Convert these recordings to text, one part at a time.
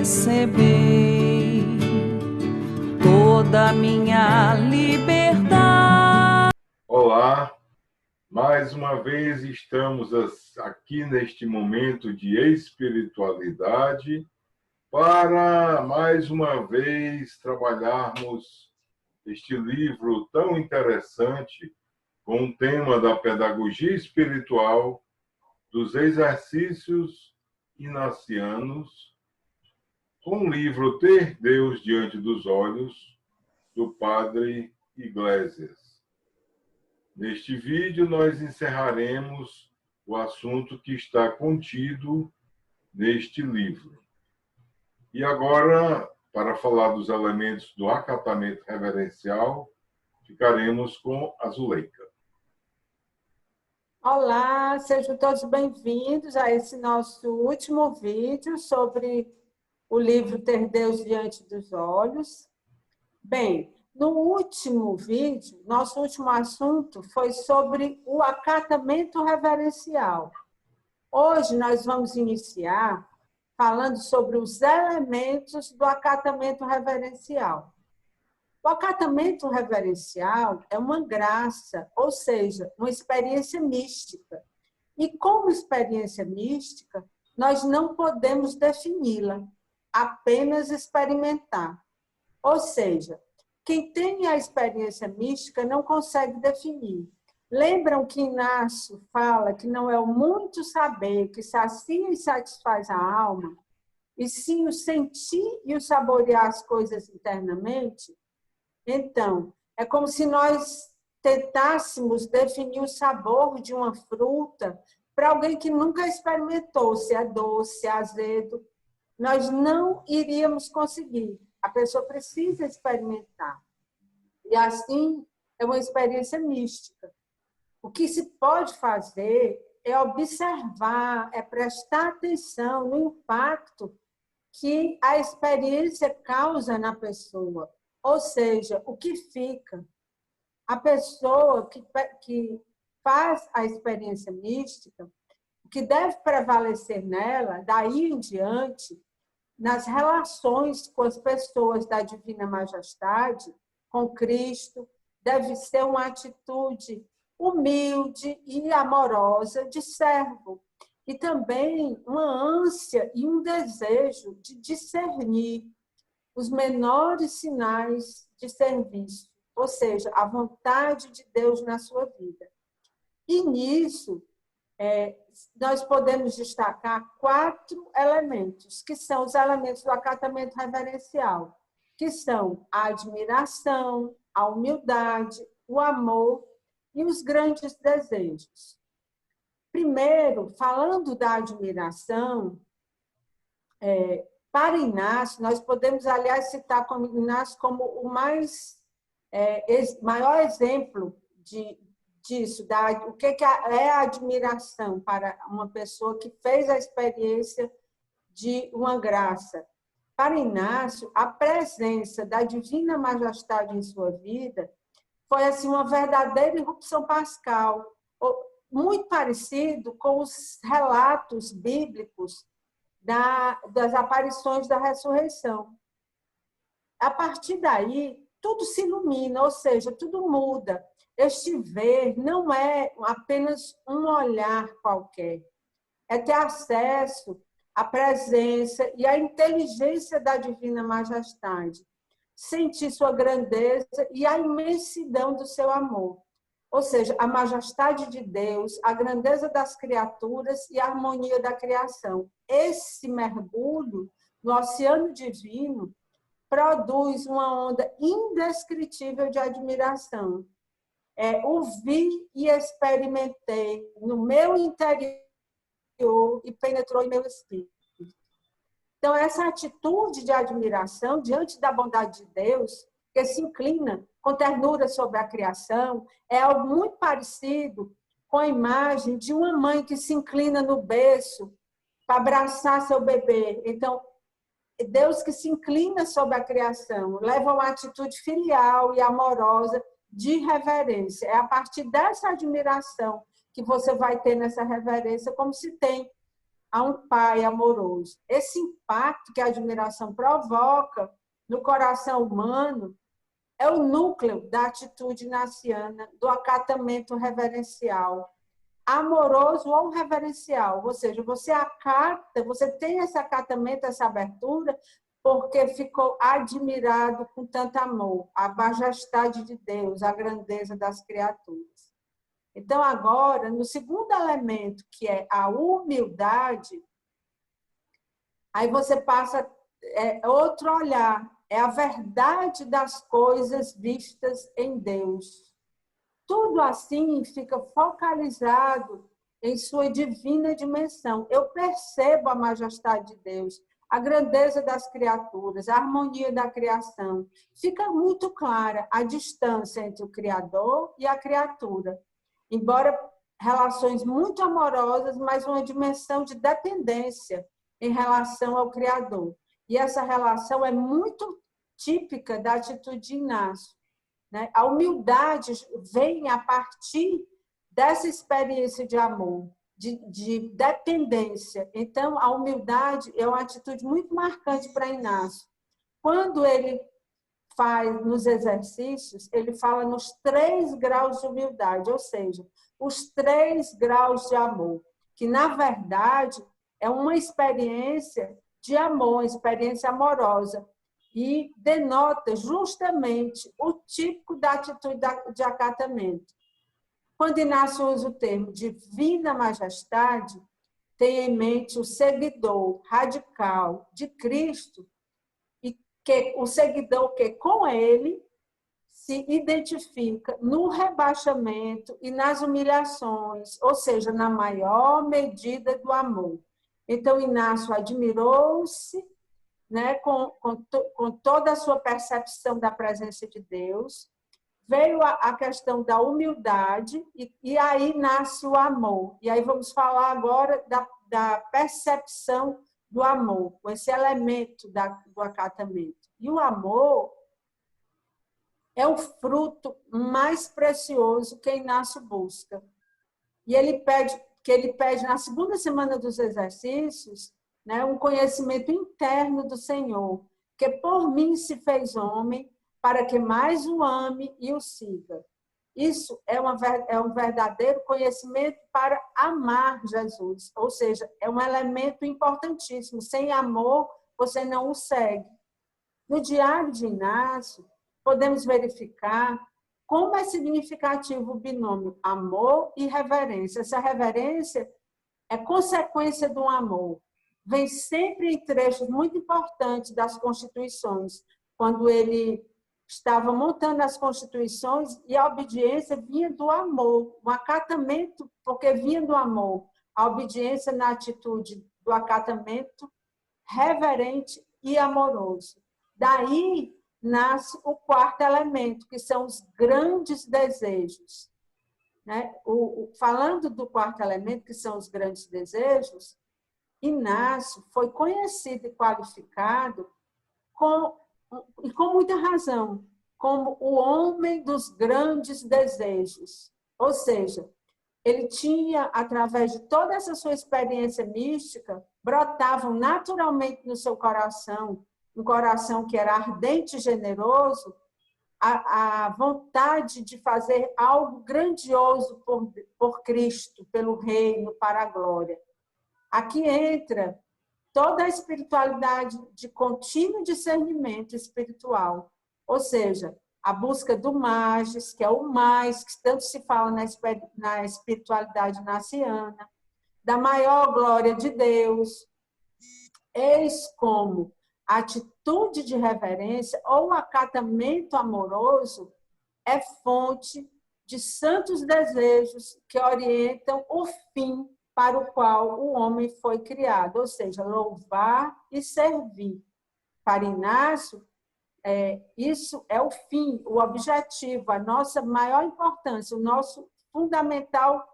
recebei toda a minha liberdade. Olá, mais uma vez estamos aqui neste momento de espiritualidade para, mais uma vez, trabalharmos este livro tão interessante com o tema da pedagogia espiritual dos exercícios inacianos, com o livro Ter Deus Diante dos Olhos, do Padre Iglesias. Neste vídeo, nós encerraremos o assunto que está contido neste livro. E agora, para falar dos elementos do acatamento reverencial, ficaremos com a Zuleika. Olá, sejam todos bem-vindos a esse nosso último vídeo sobre o livro Ter Deus Diante dos Olhos. Bem, no último vídeo, nosso último assunto foi sobre o acatamento reverencial. Hoje nós vamos iniciar falando sobre os elementos do acatamento reverencial. O acatamento reverencial é uma graça, ou seja, uma experiência mística. E como experiência mística, nós não podemos defini-la, apenas experimentar. Ou seja, quem tem a experiência mística não consegue definir. Lembram que Inácio fala que não é o muito saber que sacia e satisfaz a alma, e sim o sentir e o saborear as coisas internamente? Então, é como se nós tentássemos definir o sabor de uma fruta para alguém que nunca experimentou, se é doce, se é azedo. Nós não iríamos conseguir. A pessoa precisa experimentar. E assim, é uma experiência mística. O que se pode fazer é observar, é prestar atenção no impacto que a experiência causa na pessoa. Ou seja, o que fica. A pessoa que faz a experiência mística, o que deve prevalecer nela, daí em diante, nas relações com as pessoas da Divina Majestade, com Cristo, deve ser uma atitude humilde e amorosa de servo. E também uma ânsia e um desejo de discernir os menores sinais de serviço, ou seja, a vontade de Deus na sua vida. E nisso, nós podemos destacar 4 elementos, que são os elementos do acatamento reverencial, que são a admiração, a humildade, o amor e os grandes desejos. Primeiro, falando da admiração, para Inácio, nós podemos, aliás, citar como Inácio como o maior exemplo disso, o que é a admiração para uma pessoa que fez a experiência de uma graça. Para Inácio, a presença da Divina Majestade em sua vida foi assim, uma verdadeira irrupção pascal, muito parecido com os relatos bíblicos das aparições da ressurreição. A partir daí, tudo se ilumina, ou seja, tudo muda. Este ver não é apenas um olhar qualquer, é ter acesso à presença e à inteligência da Divina Majestade, sentir sua grandeza e a imensidão do seu amor. Ou seja, a majestade de Deus, a grandeza das criaturas e a harmonia da criação. Esse mergulho no oceano divino produz uma onda indescritível de admiração. O vi e experimentei no meu interior e penetrou em meu espírito. Então, essa atitude de admiração diante da bondade de Deus, que se inclina com ternura sobre a criação, é algo muito parecido com a imagem de uma mãe que se inclina no berço para abraçar seu bebê. Então, Deus que se inclina sobre a criação, leva uma atitude filial e amorosa de reverência. É a partir dessa admiração que você vai ter nessa reverência, como se tem a um pai amoroso. Esse impacto que a admiração provoca no coração humano é o núcleo da atitude ignaciana, do acatamento reverencial, amoroso ou reverencial, ou seja, você acata, você tem esse acatamento, essa abertura, porque ficou admirado com tanto amor, a majestade de Deus, a grandeza das criaturas. Então, agora, no segundo elemento, que é a humildade, aí você passa outro olhar, é a verdade das coisas vistas em Deus. Tudo assim fica focalizado em sua divina dimensão. Eu percebo a majestade de Deus, a grandeza das criaturas, a harmonia da criação. Fica muito clara a distância entre o Criador e a criatura. Embora relações muito amorosas, mas uma dimensão de dependência em relação ao Criador. E essa relação é muito típica da atitude de Inácio. Né? A humildade vem a partir dessa experiência de amor, de dependência. Então, a humildade é uma atitude muito marcante para Inácio. Quando ele faz nos exercícios, ele fala nos 3 graus de humildade, ou seja, os 3 graus de amor, que, na verdade, é uma experiência de amor, uma experiência amorosa, e denota justamente o típico da atitude de acatamento. Quando Inácio usa o termo divina majestade, tem em mente o seguidor radical de Cristo, e que o seguidor que com ele se identifica no rebaixamento e nas humilhações, ou seja, na maior medida do amor. Então, Inácio admirou-se, né, com toda a sua percepção da presença de Deus, veio a questão da humildade, e aí nasce o amor. E aí vamos falar agora da percepção do amor, com esse elemento do acatamento. E o amor é o fruto mais precioso que Inácio busca. E ele pede na segunda semana dos exercícios, né, um conhecimento interno do Senhor, que por mim se fez homem, para que mais o ame e o siga. Isso é um verdadeiro conhecimento para amar Jesus, ou seja, é um elemento importantíssimo. Sem amor, você não o segue. No diário de Inácio, podemos verificar como é significativo o binômio amor e reverência. Essa reverência é consequência do amor. Vem sempre em trechos muito importantes das Constituições, quando ele estava montando as Constituições, e a obediência vinha do amor, o acatamento, porque vinha do amor, a obediência na atitude do acatamento reverente e amoroso. Daí nasce o 4º elemento, que são os grandes desejos. Né? Falando do 4º elemento, que são os grandes desejos, Inácio foi conhecido e qualificado e com muita razão, como o homem dos grandes desejos. Ou seja, ele tinha, através de toda essa sua experiência mística, brotavam naturalmente no seu coração, um coração que era ardente e generoso, a vontade de fazer algo grandioso por Cristo, pelo reino, para a glória. Aqui entra toda a espiritualidade de contínuo discernimento espiritual, ou seja, a busca do magis, que é o mais, que tanto se fala na espiritualidade naciana, da maior glória de Deus. Eis como a atitude de reverência ou acatamento amoroso é fonte de santos desejos que orientam o fim para o qual o homem foi criado, ou seja, louvar e servir. Para Inácio, isso é o fim, o objetivo, a nossa maior importância, a nossa fundamental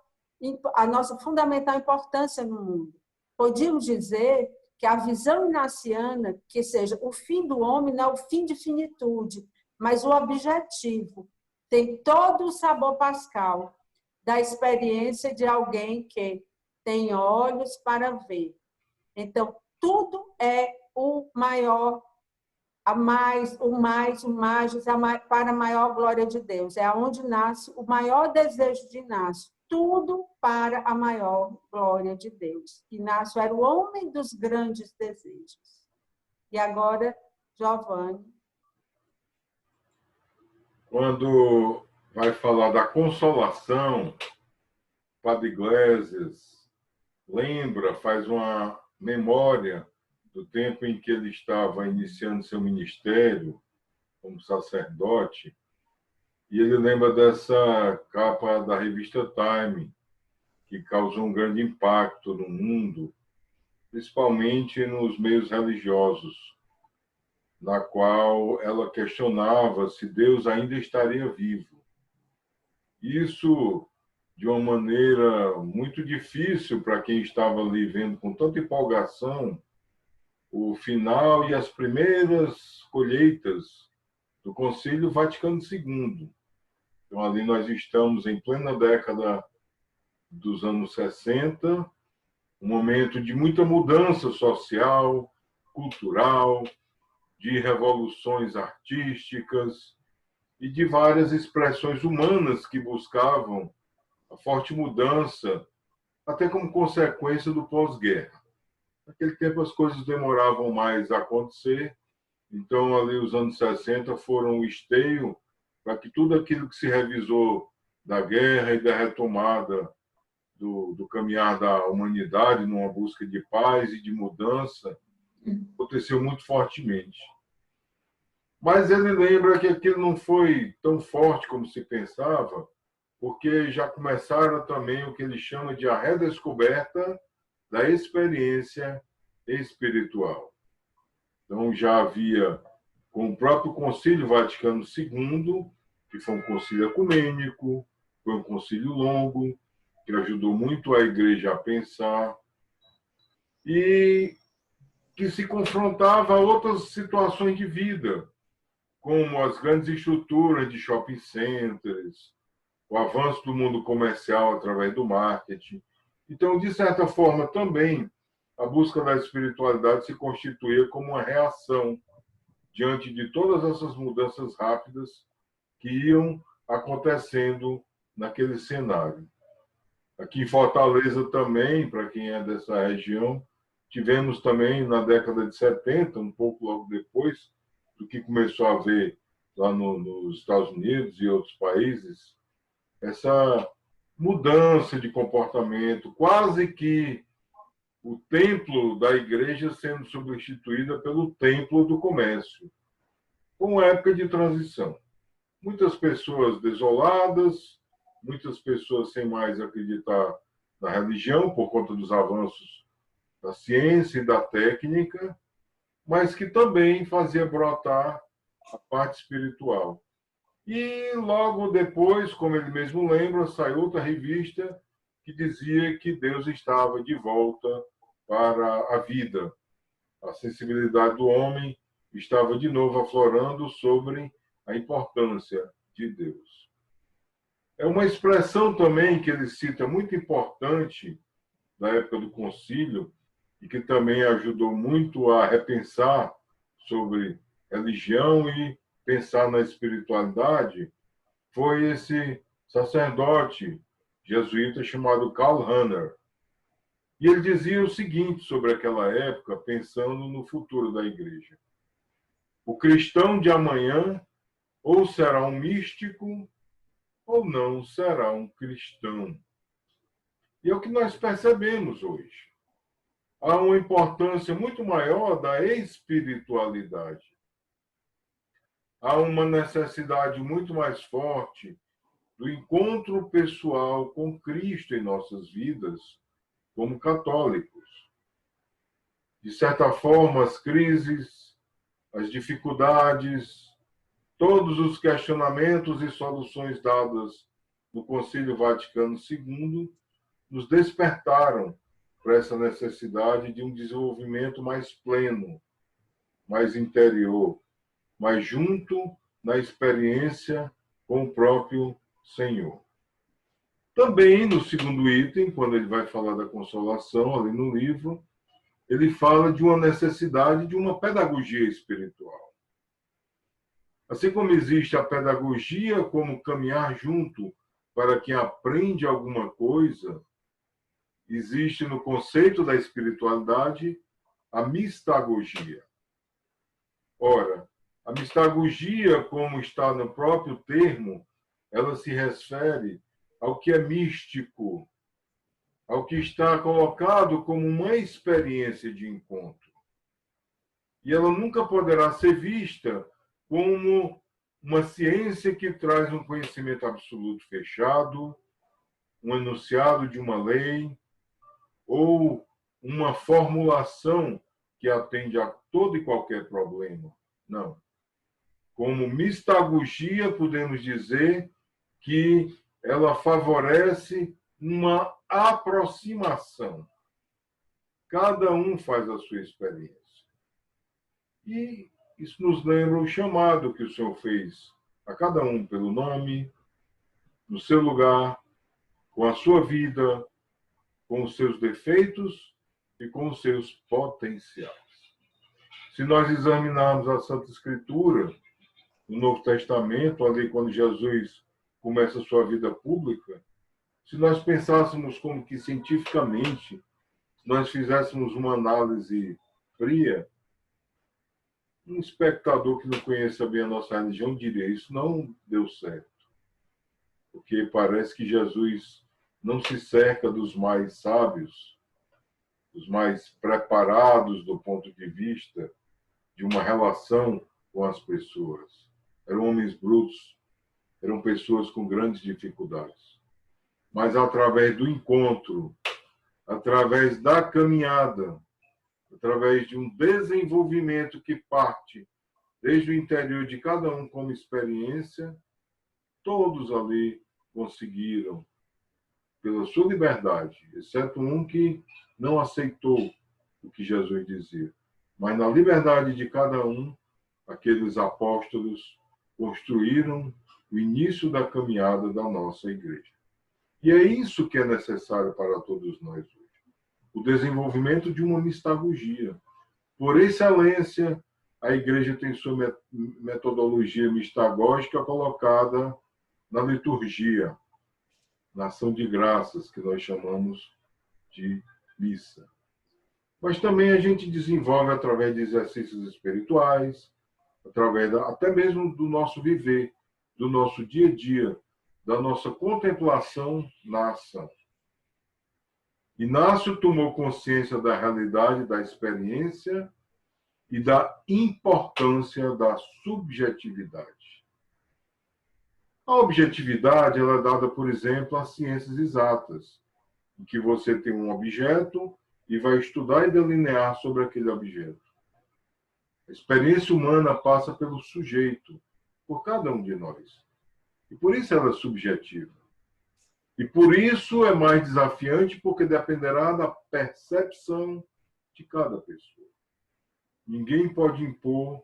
importância no mundo. Podíamos dizer que a visão inaciana, que seja o fim do homem, não é o fim de finitude, mas o objetivo, tem todo o sabor pascal da experiência de alguém que tem olhos para ver, Então, tudo é o maior, a mais, o mais, para a maior glória de Deus. É onde nasce o maior desejo de Inácio. Tudo para a maior glória de Deus. Inácio era o homem dos grandes desejos. E agora, Giovanni. Quando vai falar da consolação, Padre Iglesias lembra, faz uma memória do tempo em que ele estava iniciando seu ministério como sacerdote, e ele lembra dessa capa da revista Time, que causou um grande impacto no mundo, principalmente nos meios religiosos, na qual ela questionava se Deus ainda estaria vivo. Isso de uma maneira muito difícil para quem estava ali vendo com tanta empolgação o final e as primeiras colheitas do Concílio Vaticano II. Então, ali nós estamos em plena década dos anos 60, um momento de muita mudança social, cultural, de revoluções artísticas e de várias expressões humanas que buscavam a forte mudança, até como consequência do pós-guerra. Naquele tempo as coisas demoravam mais a acontecer, então ali os anos 60 foram o esteio para que tudo aquilo que se revisou da guerra e da retomada do caminhar da humanidade numa busca de paz e de mudança aconteceu muito fortemente. Mas ele lembra que aquilo não foi tão forte como se pensava, porque já começaram também o que ele chama de a redescoberta da experiência espiritual. Então, já havia, com o próprio Concílio Vaticano II, que foi um concílio ecumênico, foi um concílio longo, que ajudou muito a Igreja a pensar, e que se confrontava a outras situações de vida, como as grandes estruturas de shopping centers, o avanço do mundo comercial através do marketing. Então, de certa forma, também a busca da espiritualidade se constituía como uma reação diante de todas essas mudanças rápidas que iam acontecendo naquele cenário. Aqui em Fortaleza também, para quem é dessa região, tivemos também na década de 70, um pouco logo depois do que começou a haver lá nos Estados Unidos e outros países, essa mudança de comportamento, quase que o templo da igreja sendo substituída pelo templo do comércio. Foi uma época de transição. Muitas pessoas desoladas, muitas pessoas sem mais acreditar na religião por conta dos avanços da ciência e da técnica, mas que também fazia brotar a parte espiritual. E logo depois, como ele mesmo lembra, saiu outra revista que dizia que Deus estava de volta para a vida. A sensibilidade do homem estava de novo aflorando sobre a importância de Deus. É uma expressão também que ele cita muito importante da época do concílio e que também ajudou muito a repensar sobre religião e pensar na espiritualidade, foi esse sacerdote jesuíta chamado Karl Rahner. E ele dizia o seguinte sobre aquela época, pensando no futuro da igreja: o cristão de amanhã ou será um místico ou não será um cristão. E é o que nós percebemos hoje. Há uma importância muito maior da espiritualidade. Há uma necessidade muito mais forte do encontro pessoal com Cristo em nossas vidas, como católicos. De certa forma, as crises, as dificuldades, todos os questionamentos e soluções dadas no Concílio Vaticano II nos despertaram para essa necessidade de um desenvolvimento mais pleno, mais interior, mais junto na experiência com o próprio Senhor. Também, no segundo item, quando ele vai falar da consolação, ali no livro, ele fala de uma necessidade de uma pedagogia espiritual. Assim como existe a pedagogia como caminhar junto para quem aprende alguma coisa, existe no conceito da espiritualidade a mistagogia. Ora, a mistagogia, como está no próprio termo, ela se refere ao que é místico, ao que está colocado como uma experiência de encontro. E ela nunca poderá ser vista como uma ciência que traz um conhecimento absoluto fechado, um enunciado de uma lei, ou uma formulação que atende a todo e qualquer problema. Não. Como mistagogia, podemos dizer que ela favorece uma aproximação. Cada um faz a sua experiência. E isso nos lembra o chamado que o Senhor fez a cada um pelo nome, no seu lugar, com a sua vida, com os seus defeitos e com os seus potenciais. Se nós examinarmos a Santa Escritura, no Novo Testamento, ali quando Jesus começa a sua vida pública, se nós pensássemos como que cientificamente, se nós fizéssemos uma análise fria, um espectador que não conheça bem a nossa religião diria: isso não deu certo. Porque parece que Jesus não se cerca dos mais sábios, dos mais preparados do ponto de vista de uma relação com as pessoas. Eram homens brutos, eram pessoas com grandes dificuldades. Mas através do encontro, através da caminhada, através de um desenvolvimento que parte desde o interior de cada um como experiência, todos ali conseguiram, pela sua liberdade, exceto um que não aceitou o que Jesus dizia. Mas na liberdade de cada um, aqueles apóstolos construíram o início da caminhada da nossa igreja. E é isso que é necessário para todos nós hoje. O desenvolvimento de uma mistagogia. Por excelência, a igreja tem sua metodologia mistagógica colocada na liturgia, na ação de graças, que nós chamamos de missa. Mas também a gente desenvolve através de exercícios espirituais, através até mesmo do nosso viver, do nosso dia a dia, da nossa contemplação na ação. Inácio tomou consciência da realidade, da experiência e da importância da subjetividade. A objetividade ela é dada, por exemplo, às ciências exatas, em que você tem um objeto e vai estudar e delinear sobre aquele objeto. A experiência humana passa pelo sujeito, por cada um de nós. E por isso ela é subjetiva. E por isso é mais desafiante, porque dependerá da percepção de cada pessoa. Ninguém pode impor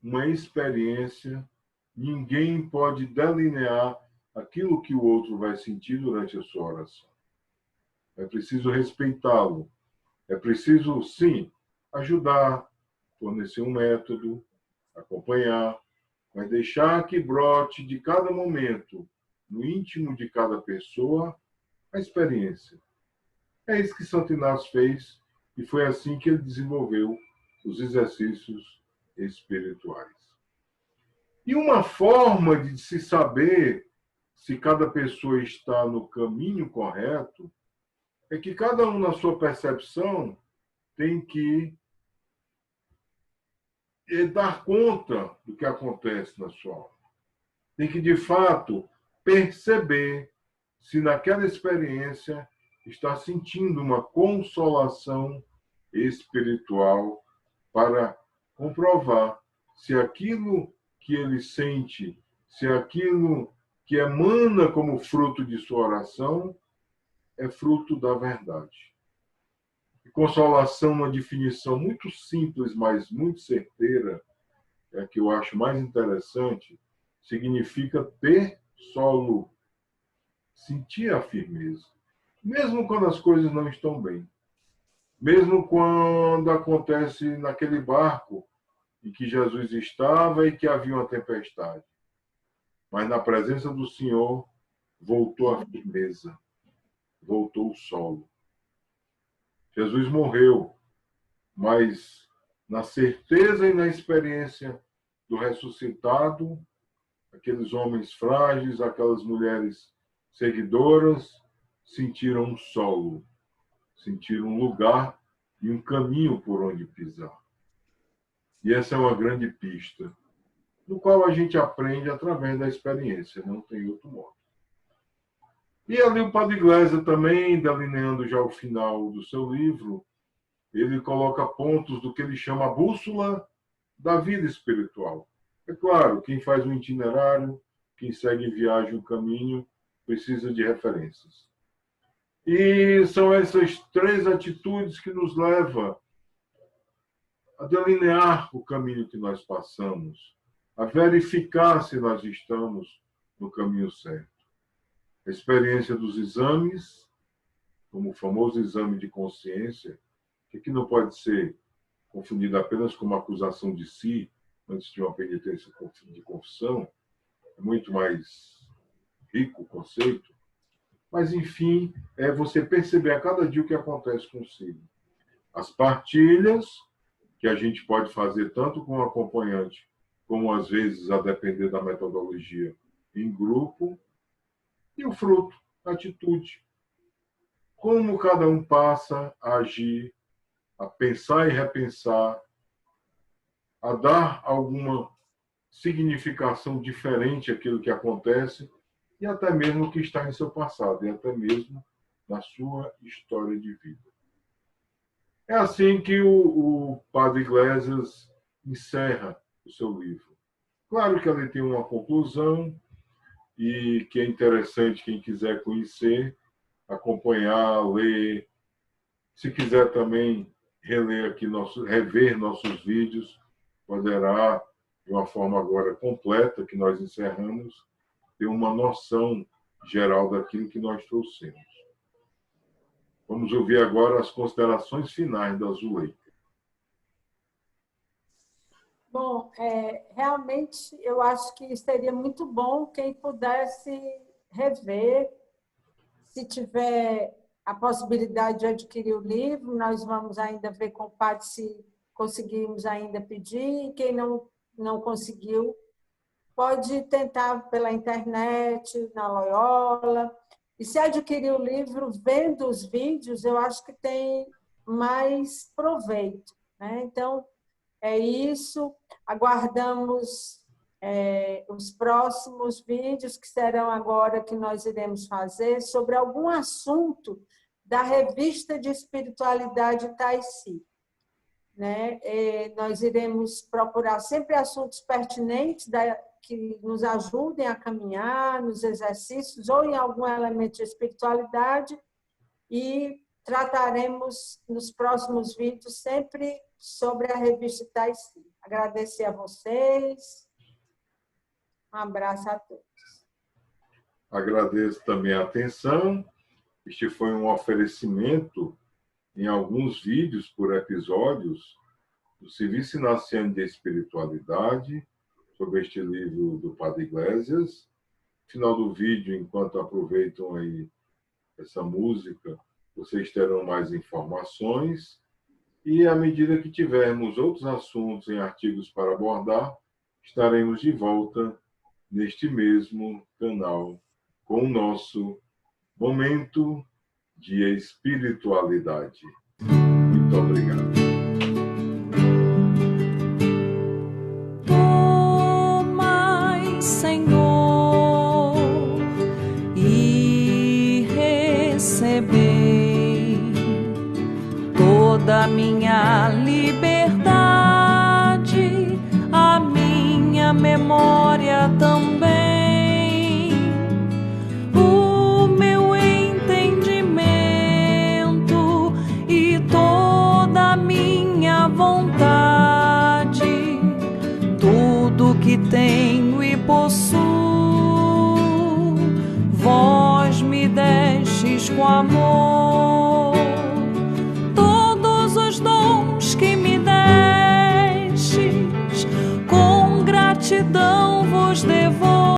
uma experiência, ninguém pode delinear aquilo que o outro vai sentir durante a sua oração. É preciso respeitá-lo. É preciso, sim, ajudar, fornecer um método, acompanhar, mas deixar que brote de cada momento, no íntimo de cada pessoa, a experiência. É isso que Santo Inácio fez e foi assim que ele desenvolveu os exercícios espirituais. E uma forma de se saber se cada pessoa está no caminho correto é que cada um, na sua percepção, tem que dar conta do que acontece na sua alma. Tem que, de fato, perceber se naquela experiência está sentindo uma consolação espiritual para comprovar se aquilo que ele sente, se aquilo que emana como fruto de sua oração é fruto da verdade. E consolação, uma definição muito simples, mas muito certeira, é a que eu acho mais interessante, significa ter solo, sentir a firmeza, mesmo quando as coisas não estão bem, mesmo quando acontece naquele barco em que Jesus estava e que havia uma tempestade. Mas na presença do Senhor, voltou a firmeza, voltou o solo. Jesus morreu, mas na certeza e na experiência do ressuscitado, aqueles homens frágeis, aquelas mulheres seguidoras, sentiram um solo, sentiram um lugar e um caminho por onde pisar. E essa é uma grande pista, no qual a gente aprende através da experiência, não tem outro modo. E ali o Padre Glésia também, delineando já o final do seu livro, ele coloca pontos do que ele chama a bússola da vida espiritual. É claro, quem faz um itinerário, quem segue viagem, o caminho, precisa de referências. E são essas 3 atitudes que nos levam a delinear o caminho que nós passamos, a verificar se nós estamos no caminho certo. A experiência dos exames, como o famoso exame de consciência, que não pode ser confundido apenas com uma acusação de si, antes de uma penitência de confissão, é muito mais rico o conceito, mas, enfim, é você perceber a cada dia o que acontece consigo. As partilhas, que a gente pode fazer tanto com o acompanhante, como, às vezes, a depender da metodologia, em grupo, e o fruto, a atitude. Como cada um passa a agir, a pensar e repensar, a dar alguma significação diferente àquilo que acontece e até mesmo o que está em seu passado, e até mesmo na sua história de vida. É assim que o Padre Iglesias encerra o seu livro. Claro que ele tem uma conclusão e que é interessante quem quiser conhecer, acompanhar, ler. Se quiser também reler aqui rever nossos vídeos, poderá, de uma forma agora completa, que nós encerramos, ter uma noção geral daquilo que nós trouxemos. Vamos ouvir agora as considerações finais da Zuleika. Bom, realmente eu acho que seria muito bom quem pudesse rever, se tiver a possibilidade de adquirir o livro, nós vamos ainda ver com o padre se conseguimos ainda pedir, e quem não conseguiu, pode tentar pela internet, na Loyola, e se adquirir o livro, vendo os vídeos, eu acho que tem mais proveito, né? Então, é isso, aguardamos os próximos vídeos, que serão agora que nós iremos fazer, sobre algum assunto da Revista de Espiritualidade Taici. Né? Nós iremos procurar sempre assuntos pertinentes que nos ajudem a caminhar nos exercícios ou em algum elemento de espiritualidade e trataremos nos próximos vídeos sempre sobre a Revista Taici. Agradecer a vocês. Um abraço a todos. Agradeço também a atenção. Este foi um oferecimento em alguns vídeos por episódios do Serviço Naciano de Espiritualidade, sobre este livro do Padre Iglesias. No final do vídeo, enquanto aproveitam aí essa música, vocês terão mais informações. E à medida que tivermos outros assuntos em artigos para abordar, estaremos de volta neste mesmo canal com o nosso Momento de Espiritualidade. Muito obrigado. Tomai, Senhor, e recebei toda a minha liberdade, a minha memória também. Que tenho e possuo, vós me destes com amor.